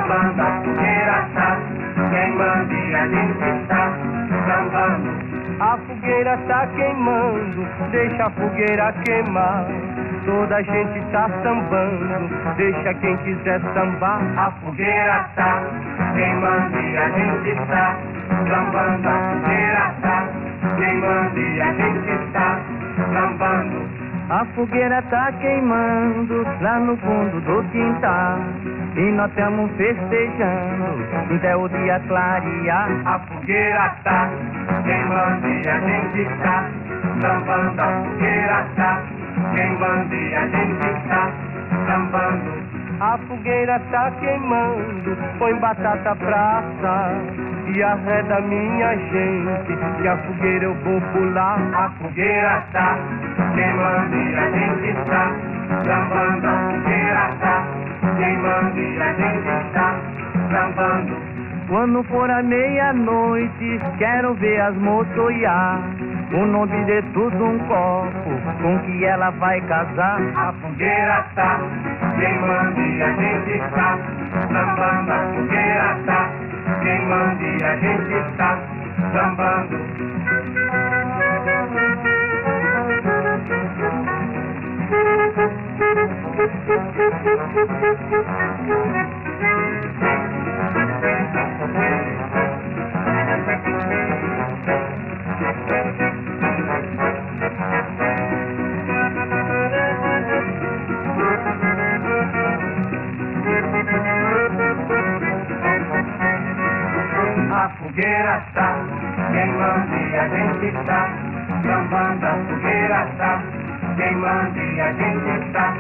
sambando, a fogueira tá queimando e a gente tá sambando. A fogueira tá queimando, deixa a fogueira queimar. Toda a gente tá sambando, deixa quem quiser sambar. A fogueira tá queimando e a gente tá sambando. A fogueira tá queimando e a gente tá sambando. A fogueira tá queimando lá no fundo do quintal e nós estamos festejando até o dia clarear. A fogueira tá queimando e a gente tá sambando. A fogueira tá queimando e a gente tá sambando. A fogueira tá queimando, põe batata pra assar e arreda minha gente, que a fogueira eu vou pular. A fogueira tá queimando e a gente tá sambando. A fogueira tá queimando e a gente tá sambando. Quando for a meia-noite, quero ver as moças olhar. O nome de tudo um copo com que ela vai casar. A fogueira tá queimando e a gente tá sambando. A fogueira tá queimando e a gente tá sambando. A fogueira tá queimando e a gente tá sambando. A fogueira tá queimando e a gente tá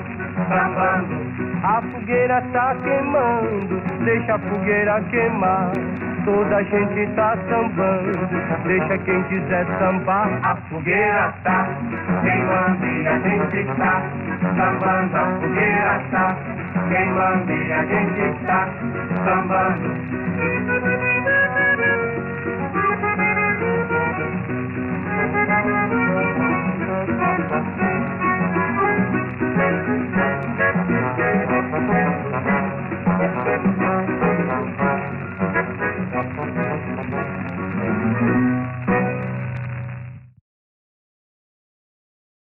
sambando. A fogueira tá queimando, deixa a fogueira queimar. Toda a gente tá sambando, deixa quem quiser sambar. A fogueira tá queimando e a gente tá sambando. A fogueira tá queimando e a gente tá sambando.